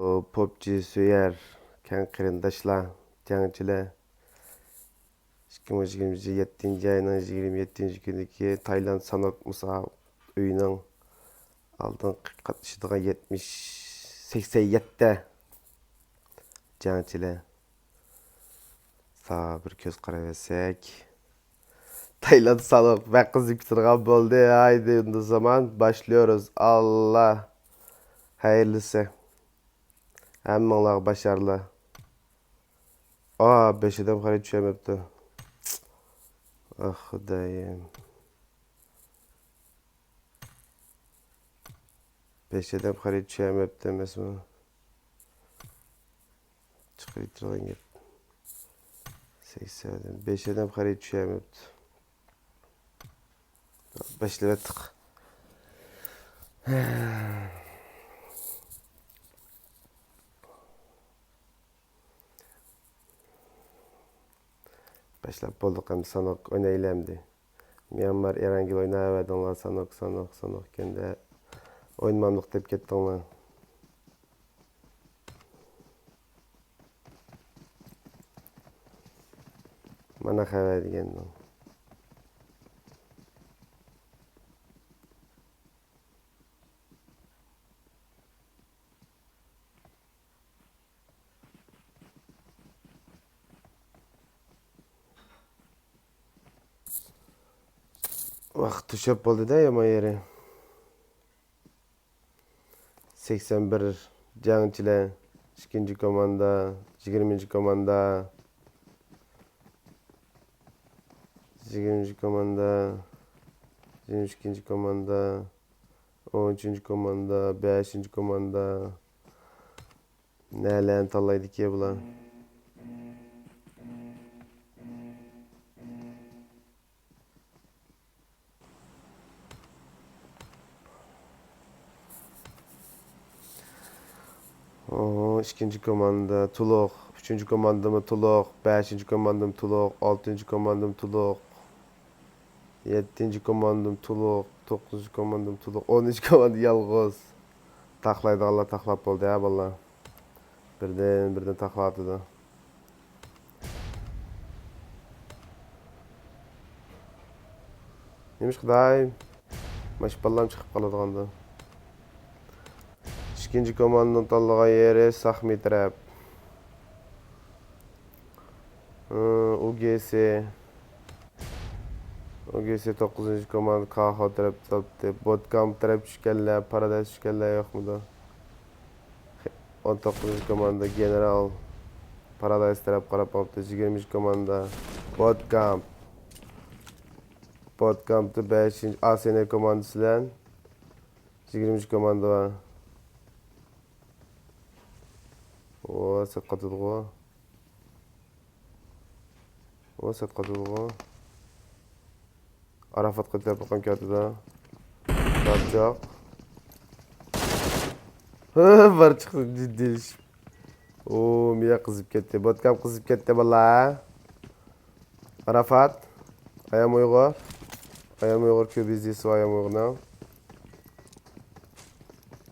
PUBG Süyer, Ken Kırındaşla, Cancıla, 2027 ayının 27. gündeki Tayland Sanok Musa Uyunun aldın katışıdığına 87'de Cancıla. Sağa bir köz karaversek. Tayland Sanok ve kızı bitirgen oldu. Haydi o zaman başlıyoruz. Allah hayırlısı. Hemmeler başarılı. Aa 5 adam kare düşemepti. Ah Xudayım. 5 adam kare düşemepti emesmi. Çıkır itiran gep. 80 adam. 5 adam kare düşemepti. Başladık. Başlap bulduk hem sanok oynayılamdı. Myanmar Erangil oynayıverdiler sanok kendi oynamamlık dep kettiler. Mana haber degendim. Vaqt tuşap oldu da yama yeri. 81 Cancıla, 2. komanda, 20. komanda, 20. komanda, 22. komanda, 13. komanda, 5. komanda. Nələ tallaydı ki bular? Oo, 2. komanda Tuluq, 3. komandamı Tuluq, 5. komandam Tuluq, 6. komandam Tuluq, 7. komandam Tuluq, 9. komandam Tuluq, 13. komanda yalğız. Taxlaydı Allah taxlap oldu ya valla. Birden taxladı da. Nemiş Xuday? Maşballam çıkıp kaladığanda. 2. komandanın tanlagan yeri Saxmitrep. UGS 9. komanda KH taraf taptı. Bootcamp taraf düşkenler, Paradise düşkenler yok mu da? 19. komanda General Paradise taraf qarab qolibdi. 20. komanda Bootcamp. Bootcamp'da 5. ASN komandası bilan 20. komanda var. O satqatıdı. O satqatıdı. Arafat qıtıb qan katıda. Tapacaq. Var çıktı ciddi iş. Oo, miya kızıp ketdi. Bootcamp kızıp ketdi valla. Arafat. Ayam Uyghur. Ayam Uyghur köp izdisi var Ayam Uyg'urdan.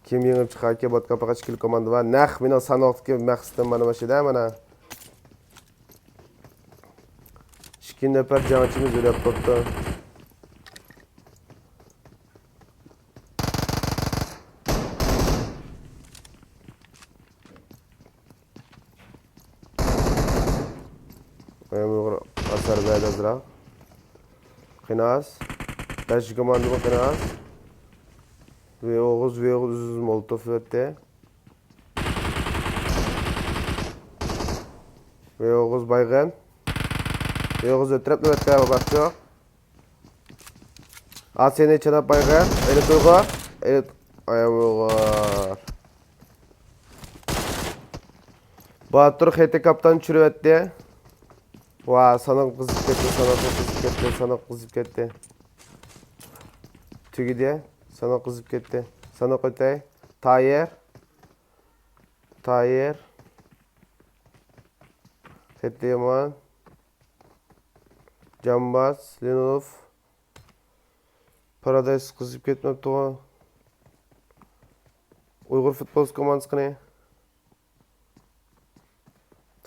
Kim yengib chiqarki Bootcampga kaç kilo komanda var. Naq meni sanoqdagi maqsadim mana bu yerda mana. 2 nafar jangchimiz o'lib qolibdi. Ayam Uyg'ur asar berdi azroq. Qinas. 5 komanda bu Qinas. V9 Molotov ötdi. V9 baygın. V9 ötürüp nöbetke bakacak. ASN çanap baygın. Elit Uyghur. Elit Ayam Uyghur. Batur HT kaptan çürüp ötdi. Vaa sanok kızıp ketdi. Tügü diye. Sanok kızıp ketdi. Sanok ötey. Tayer. HT Yaman. Cambaz. Lenov. Paradise kızıp ketmepti o. Uyghur futbol komandası qani.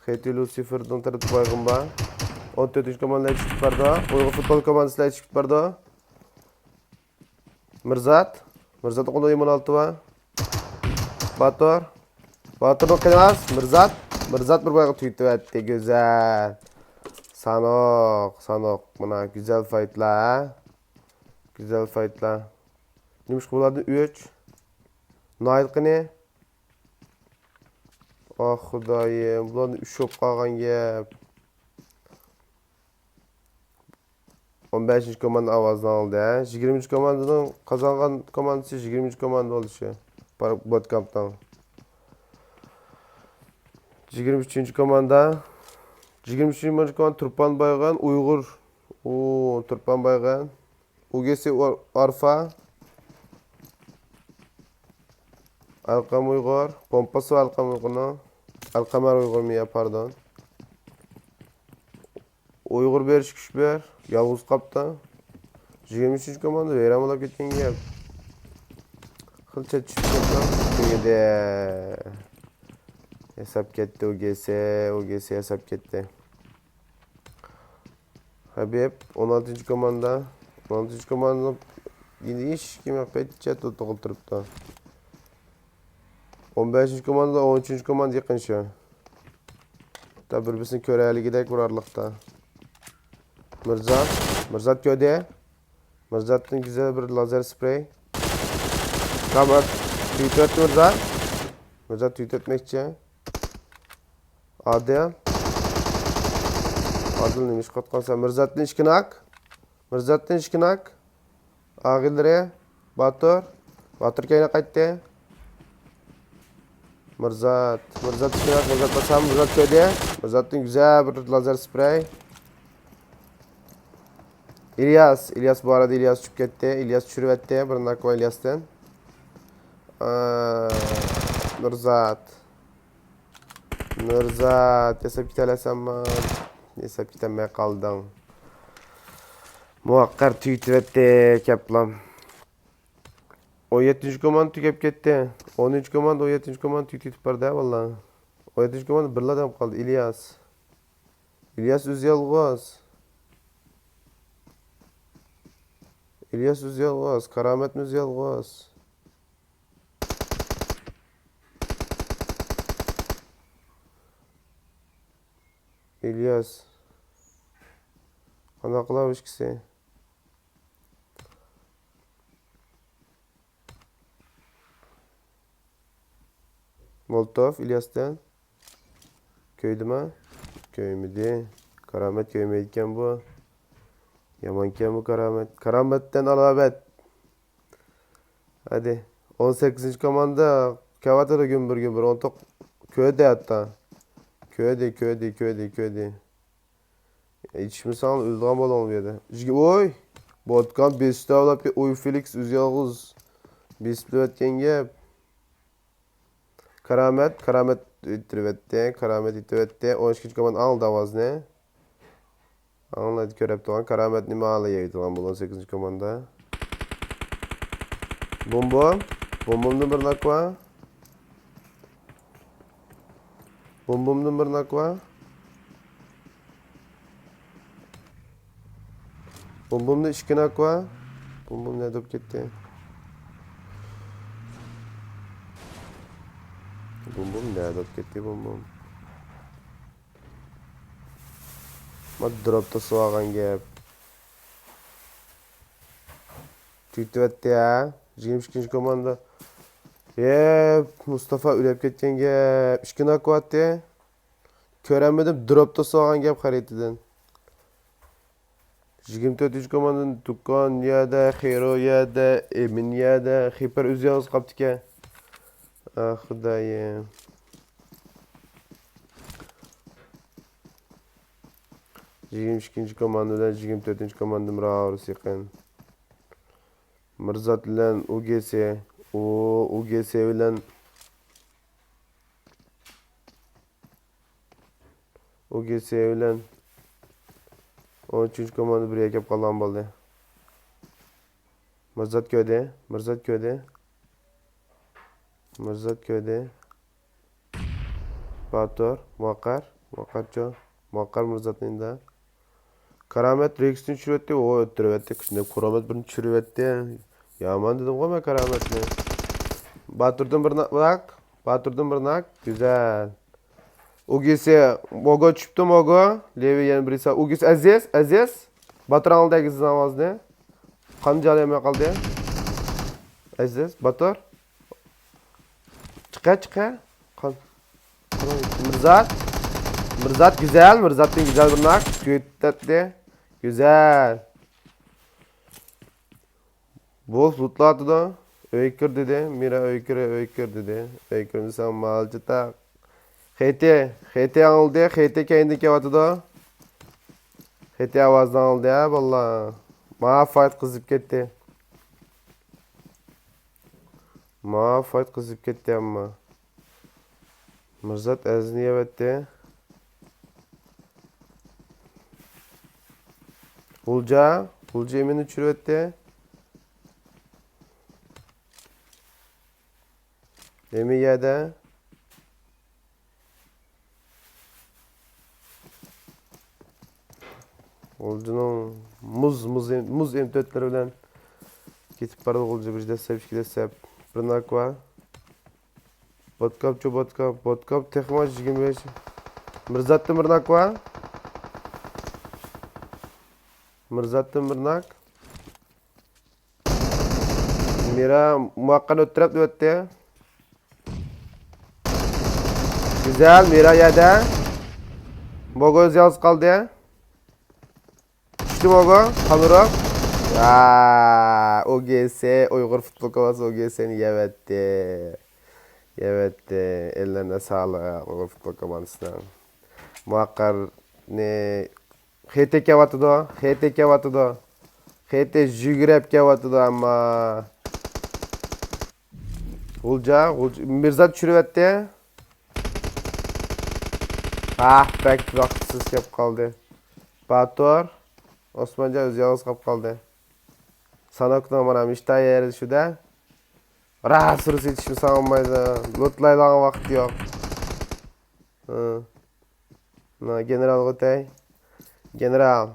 Heti Lucifer'dan tarafı baygın ba. 14. komanda çıkıp barda. Uygur futbol komandasıyla çıkıp barda. Mirzat. Mirzat'ın kolu 26 ba. Bator. Bator'un kıyamaz. Mirzat. Mirzat bir baygın tüyütü etti. Güzel. Sanok. Buna güzel fightla. Güzel fightla. Neymiş bulardı? 3. Nail Ah Xudayım. Bulardı 3 yok qalğan gep. 15. komanda avazını aldı. 20. komandanın kazangan komandası 20. komanda oldu şu. Bootcamp'tan. 23. komanda. 23. komanda Turpan Baygan Uygur. Oo, Turpan Baygan. UGS Arfa. Alkam Uygur. Pompası Alkam Uygur'un. Alkamer Uygur mu ya pardon. Uygur beriş küçber. Yalğız kapta. 23. komanda veyram olap ketken gep. Kılça çıkıp ketken. Hesap ketdi UGS hesap ketdi. Habib 16. komanda. 16. komanda yine iş kime petçet oturup turuptu. 15. komanda 13. komanda yakın şu. Da birbirsin köreli gidek vurarlıkta. Mirzat köde. Mirzat'ın güzel bir lazer sprey. Kamat. Tüyt et Mirzat. Mirzat tüyt etmekçi. Adil. Adil neymiş katkansa. Mirzat'ın işkinak. Ağildire. Batur. Batur kayna kayıttı. Mirzat işkinak. Mirzat basam. Mirzat köde. Mirzat'ın güzel bir lazer sprey. İlyas bu arada İlyas çıkıp gitti. İlyas çürüp etti. Bir nakva İlyas'tan. Mirzat. Hesap kitalesem ben. Hesap kitamaya kaldım. Muhakkar tüytü etti. Keplam. 17. komand tükep gitti. 13. komand 17. komand tüytü parda valla. 17. komand bir adam kaldı. İlyas Üzyalgoz. Karamet Üzyalgoz. İlyas. Ana kılavuş kisi. Molotov İlyas'tan. Köydü mü? Köymedi. Karamet köymeyken bu. Yamanken bu Karamet. Karamet'ten alabet. Hadi. 18. komanda. Kavatara gümbür. 10 köyde hatta. Köyde. İçimi sağlam öldüğüm bol olmuyordu. Oy. Botkan besti avlap oy Felix Üzyalğız. Besti ötken gep. Karamet ittiretti. 12. komanda aldı avaz ne? Anladı körep doğan. Karamet nime ağlayaydı lan bu 18. komanda. Bombomdan bir nakva. Bombomda işkin nakva. Bombom ne dop gitti. Bombom. Mat dropta soğan gep. Tüytü etti ya. 22. komanda. Mustafa ülep ketken gep. İşkin nakva etti. Köremedim dropta soğan gep haritiden. 24. komandanın Tukan ya da Hero ya da Emin ya da Hiper Üzyalğız kaptı ki. Ah Xudayım. 22. komandadan 24. komandam Raurus yakın. Mirzat bilen UGS. UGS bilen UGS bilen 13. komanda bir ekip kalan baldı. Mirzat köyde. Bator, Muakkar. Muakkarcho. Muakkar Mirzat'ın da. Karamet Rex'ini çürüttü. O öttürüvetti. Şimdi Kuramet birini çürüvetti. Yaman dedim koyma Karamet'ini. Batırdım bir bak. Batırdım bir nak. Güzel. Ugisi Mogo çıktı Mogo. Levi yani birisi. Ugisi Aziz. Batır aldı kızın avazını. Kan çalmaya kaldı. Aziz Batır. Çıka. Kan. Mirzat. Mirzat güzel. Mirzat'ın güzel bir nak. Güzel. Güzel. Bol lootlu atı da. Öykür dedi. Mira öykür dedi. Öykür insan malcı tak. HT aldı. HT kendiki atı da. HT avazdan aldı ya valla. Ma fight kızıp gitti. Ma fight kızıp gitti ama. Mirzat azini yevetti. Bulca emini çürüvetti. Emi yedi. Olcunun muz emtötleri bilen ketip bardı olcu bir desep iki desep bir var. Botkap tekmaç 25. Mirzat'ın bir var. Mirzat'ın bir Mira muhakkak öttürüp öttü. Güzel Mira yedi. Bogo yalnız kaldı. Düştü Bogo. Kanırok. OGS Uygur Futbol Kovası OGS'ni yevetti. Yevetti. Ellerine sağlık Uygur Futbol Kovası'na. Muhakkak ne HT kevatı da. HT kevatı da. HT jügrep kevatı da ama. Ulca Mirzat çürüvetti. Pek vakitsiz yap kaldı. Batur. Osmanca öz yalnız kap kaldı. Sana okudum bana işte yeri şu da. Rahat sürüsü yetişimi sağlamaydı. Lotlaylan vakti yok. General Gotay. General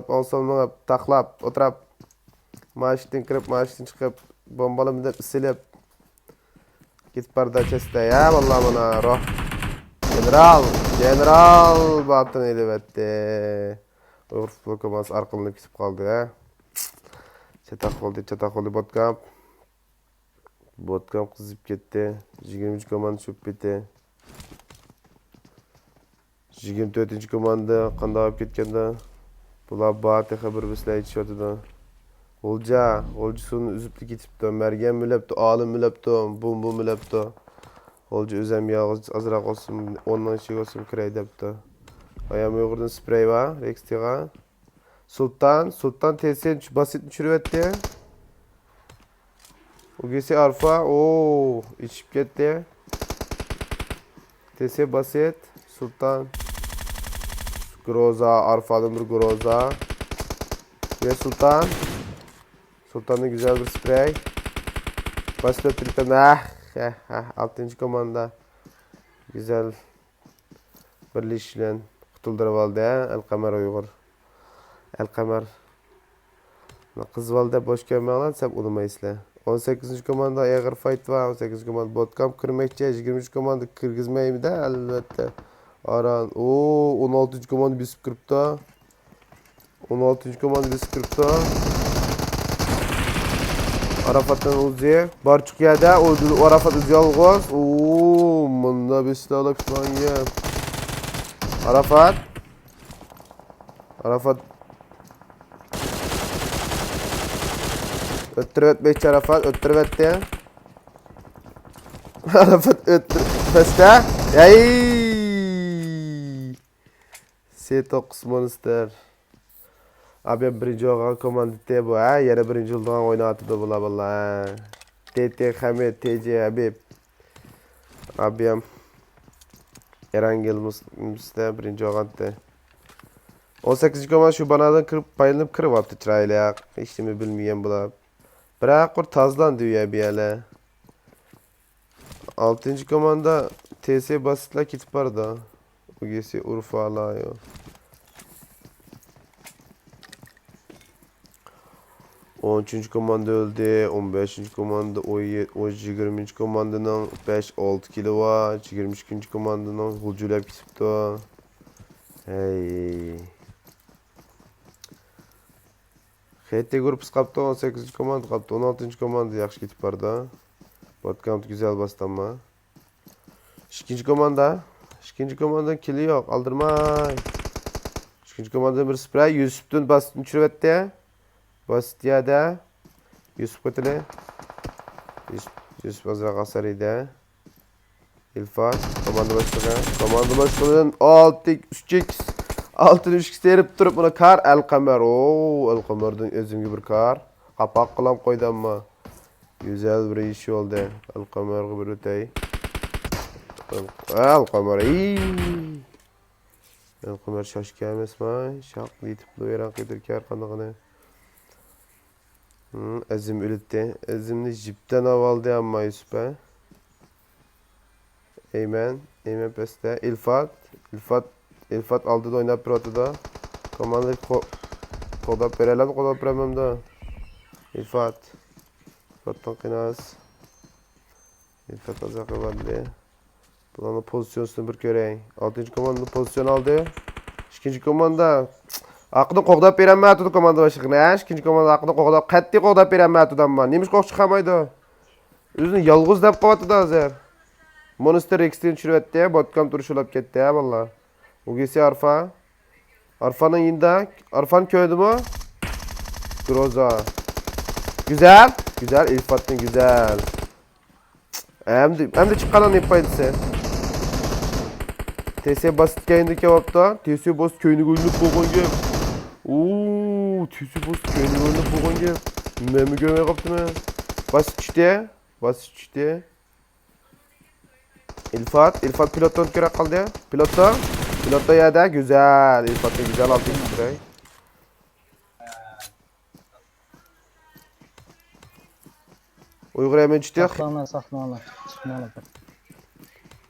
onsalmını taklap oturap. Maaştan kirip maaştan çıkıp bombalı müddet silip. Git barda çeste ya vallahi bana roh. General batın elivetti. Uygur Futbol Kovası arkalını kesip kaldı ya. Çatak oldu Bootcamp kızıp gitti. 23 komanda çöp bitti. 24 komanda qandayıp ketgende. Bular batı xabar bizler yetişiyordu da. Olca sunu üzüptü ketipti. Mergen mülepti, alım mülepti, bum mülepti. Olca özem yağız azırak olsun, ondan şey olsun kiray depti. Ayam Uygur'dan sprey var, Rextiga. Sultan tesi basit çürüvetti. Ugesi Arfa, içip gitti. Tesi basit, Sultan. Groza, Arfa'dan bir Groza. Ve Sultan'ın güzel bir sprey. Basit ötürükten, 6. komanda. Güzel birleşilen kutuldur valde, El-Kamer Uygur. El-Kamer. Kız valde boş gelme alan, sen unumaysın. 18. komanda Agar Fight var, 18. komanda Bootcamp kırmekçi, 23. komanda Kırgızmayım da elbette. Aran, 16. komanda biz kırpta. 16. komanda biz kırpta. Arafat'tan Uzi. Barçuk yerde, Arafat Uzi algoz. Bunda bir silahla pişman ya. Arafat. Öttürüvet 5 Arafat, öttürüvet de. Arafat öttürüvet. Yay! C9 Monster. Abi birinci olan komandite bu ha. Yere birinci olduğundan oynatıdı bula bula. TT Hamed, TC Habib. Abim. Erangel Mustafa birinci olan da. 18. komand şu banadan kırıp bayılıp kırıp attı çırayla ya. Hiç mi bilmeyen bula. Bırak kur tazlan diyor ya bir hele. 6. komanda TS basitla kit var da. Ugesi Urfalı yo. On üçüncü komanda öldü. 15. komanda o 20. komandanın 5-6 kilo var. 22. komandanın hücülep gitipti. Hey. HT grup kaptı 18. komanda kaptı. 16. komanda yaxşı gitip barda. Bootcamp güzel bastı ama. İkinci komanda. İkinci komandanın kili yok. Aldırmay. İkinci komandanın bir sprey. Yusuf'tun bastığını çürüvetti. Basit ya da. Yusuf kötüle. Yusuf azra kasarıydı. İlfat. Komanda başkanı. Komanda başkanının 6-3x. 6-3x derip durup buna kar. El-Kamer. Ooo. El-Kamer'den özünge bir kar. Kapak kılam koydu ama. Güzel bir iş oldu. El-Kamer'ı bir ötey. El-Kamer. El-Kamer şaşkı emesmay. Şaklı yitipli veren kıydırkar kanıqını. Ezim ülütte. Ezimni jipten avaldı ama Yusuf'a. Eymen. Eymen peste. İlfat aldı da oynap bir atıda. Komandayı kodap verelim kodap veremem de. İlfat'tan kınaz. İlfat azakı vardı. Bulanın pozisyonunu bir göreyim. 6. komanda pozisyon aldı. 2. komanda. Akını qoqdap beremey atdı komanda başıqına. 2. komanda akını qoqdap, qattiq qoqdap beremey atdı amma. Nemiş qoq çıqamaydı. Özünü yalğız dep qo'yatdi hozir. Monster X'ten çürüvetdi, Bootcamp turuşulab ketdi ha valla. Ugesi Arfa. Arfa'nın yinde, Arfa'nın köydü mü? Groza. Güzel. Güzel, İlfat'ın güzel. Hem de çıqqanan yapaydısı. TS basit kayındı kebapta. TS basit köyünü gönlüp boğun gel. Ooo, TS basit köyünü gönlüp boğun gel. Memi görmeye kaptı mı? Basit çıktı. Basit çıktı. İlfat pilottan kere kaldı. Pilotta ya da güzel. İlfat'ta güzel altı sırayı. Uygur hemen çıktık. Saklama. Çıkmalı.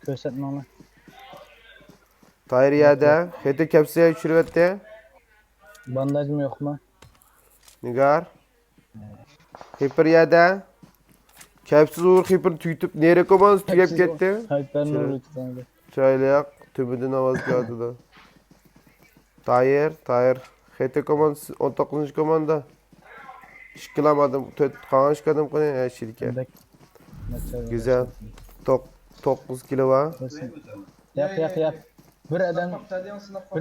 Kösetmeli. Tahir ya da. Hete kepsiye çürüvetti. Bandaj mı yok mu? Nigar. Hiper ya da. Kepsiz Uğur Hiper tüytüp nere komanız tüyep gitti. Hyper'ın uğraydı. Çaylayak tümüdün avaz geldi da. Tahir. Hete komanız 19. komanda. İşkilamadım. Kalan işkadım kone şirke. Güzel. 9 kilo var. Yap. Bir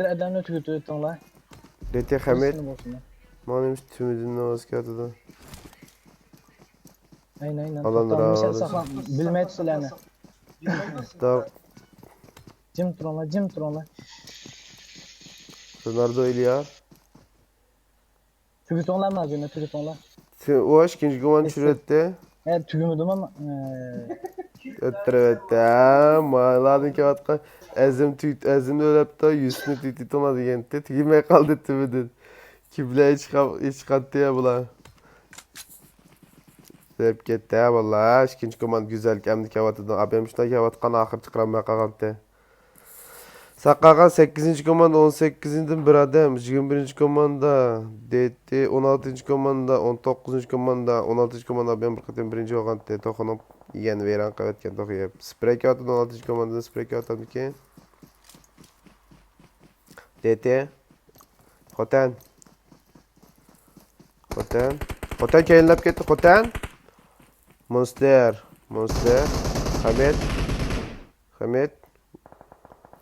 adam ötüktü tonla. Dete Hamet. Manemiş tümüdün avaz geldi da. Aynen. Alan razı Saklan. Bilmeyet silahını. Da Cim tronla. Leonardo İlyar. Tügü tonlar mı abi? Tügü tonlar. O aşk ikinci koman çürütte. Evet tügümüdüm ama. Öttürüvette. Mağladın ki vatka. Ezim de ölüp da yüzünü tüytü ona diyente. Tüyüme kaldı tümüdün. Kibleye çıkarttı ya bula. Hep gitti ya valla. İkinci komand güzel. Kemdi kevatıdan. Abim şuna kevatkan ahır çıkıramaya kalktı. Saqqagan 8. komanda 18'den bir adam, 21. komanda DT 16. komanda 19. komanda 16. komanda ben bir qatam birinci olgan te to'xinib yegan vayron qilayotgan to'xiyib. Sprey kağıtın 16. komandada sprey kağıtımdaki. DT Xotan keyinlab ketdi Xotan. Monster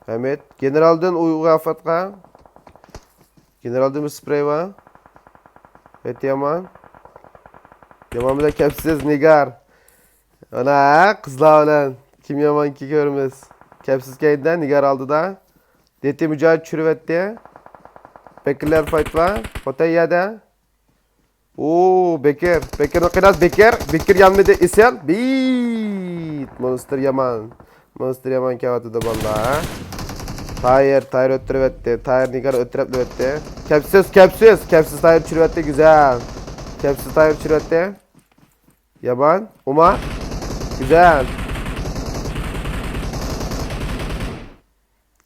Hamid generaldan uygu afatqa. Generaldan bir sprey var. Evet yaman. Yaman bilan kepsiz Nigar. Ana qizlar bilan kim yaman ki ko'ramiz. Kepsiz kaydan Nigar aldı da. DT mücahit çürüvetdi. Bekirler fight var. Xotayada. Oo Bekir'ni qinas Bekir yanmada isyan. Bit Monster yaman kavatıda valla. Tahir öttürüvetti. Tahir Nigar öttürüvetti. Kepsiz Tahir çürüvetti güzel. Kepsiz Tahir çürüvetti. Yaman. Umar. Güzel.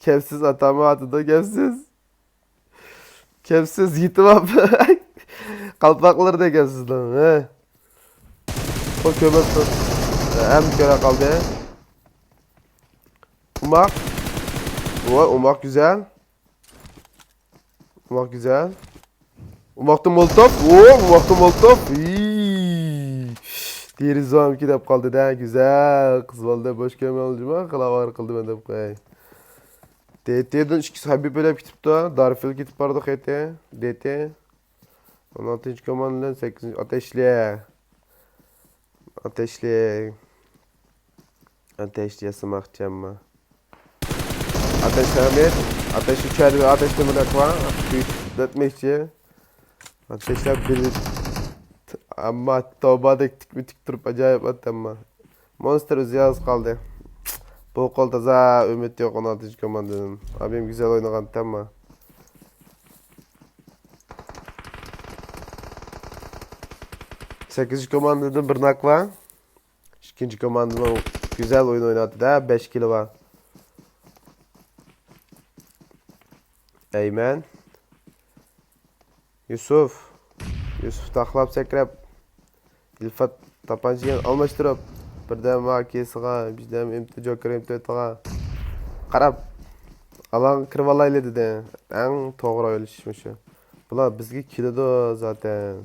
Kepsiz atama atıda kepsiz. Kepsiz yiğitim abi. Kalpakları da kepsiz lan. He. O kömür tut. Hem göre kaldı. Umak. Umak güzel. Umak güzel. Umakta molotov. Umakta molotov. Diğeri zam iki dep kaldı da güzel. Kız valide boş kömür alıcıma kılavar kıldı ben de bu kay. DT'den ikisi Habib böyle kitip da Darfil kitip vardı HT. DT. 16. komandan 8. Ateşli. Ateşli. Ateşliye sımakacağım mı? Ateş Hamid. Ateş içeri ve ateşli mülak var. Büyütmekçi. Ateşler bir... Ama tavba diktik mütik durup acayip attı ama. Monster uzayaz kaldı. Bu kolda za ümit yok 16. komandanın. Abim güzel oynagan ama. Sekizinci komandanın bir nak var. İkinci komandanın güzel oyun oynadı da 5 kilo var. Eymen. Yusuf. Yusuf taklap sekrep. İlfat tapancıyı almıştırıp. Birden vakiyesiga, bizden imti joker imti ötüga. Qarab. Alan kırvalaylı dedi. En toğra ölüşmüş. Bula bizge kilodu zaten.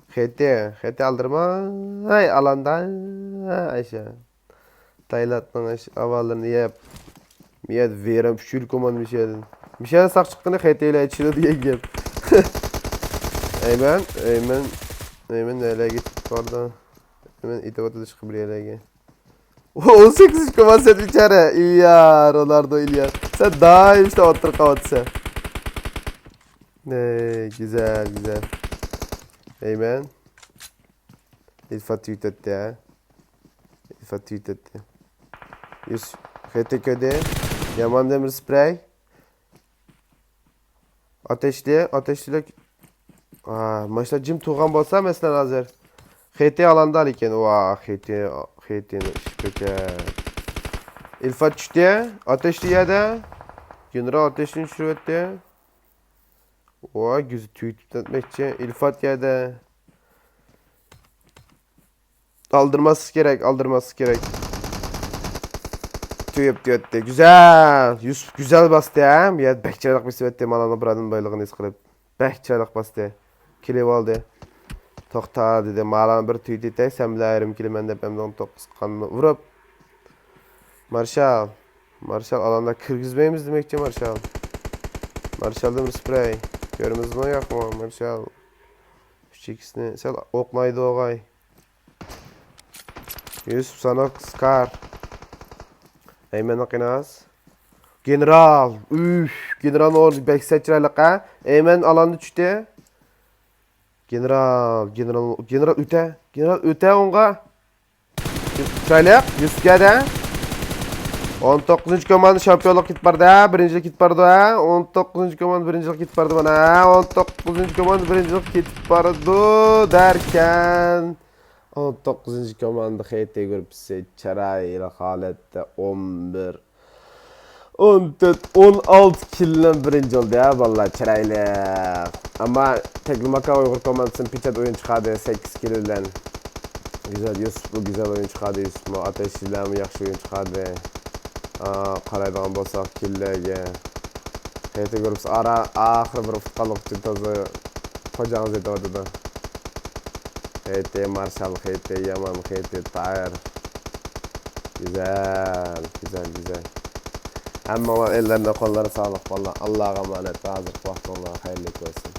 Hete aldırma. Hay alanda. Ayşe. Taylat'ın havalarını yap. Miyad verem şül koman bir şeyden. Bir şeyden sak çıktığını hete ile içine diye gel. Eymen nereye gittik orada? Hemen itibatı çıkıp bir yere gel. 18 koman set içeri. İyi Ronaldo İlyar. Sen daha iyi işte otur kavatsa. Ne güzel. Eymen. İlfat tweet etti ya. İlfat tweet etti. Yusuf. HTK'de. Yaman demir sprey. Ateşli. Maçta Jim Tuğan bolsa mesela hazır. HT alanda aliken. Vah HT'nin iş kötü. İlfat düştü. Ateşli yerde. General ateşini şurvetti. Vah gözü tweet etmekçi. İlfat yerde. Aldırması gerek. Tüyüp diyotti. Güzel. Yusuf güzel bastı ya. Ya bekçilik bir sivetti malana buranın baylığını iskılıp. Bekçilik bastı. Kilev aldı. Tokta dedi. Malana bir tüyüt et. Sen bile ayrım kilemen de ben de 19 kanını vurup. Marshall alanda kırgızmayımız demekçi Marshall. Marshall'da bir sprey. Görümüz mü yok mu Marshall? Şu ikisini sen oklaydı oğay. Yusuf sana Scar. Eymen Akinaz. General. General orada backstage'lerle ha. Eymen alanı düştü. General üte. General üte onga. Çaylak. Yusuf'da. 19. komanda şampiyonluk git barda. Birincilik git barda. 19. komanda birincilik git barda bana. 19. komanda birincilik git barda derken 19. komanda HT grupsi çarayla halette 11 14 16 killen birinci oldu ya vallahi çarayla. Ama Teklimaka Uygur komandasının piçet oyun çıkardı 8 killen. Güzel Yusuf bu güzel oyun çıkardı Yusuf mu ateşliler mi yaxşı oyun çıkardı. Qaraydigan bolsaq killerge. HT grupsi ahir bir futboluk için tozu hocağınız edi da. HT Marshall, HT Yaman, HT Tahir. Güzel. Ama ellerine kolları sağlık valla. Allah'a emanet. Hazır vakti Allah'a hayırlı olsun.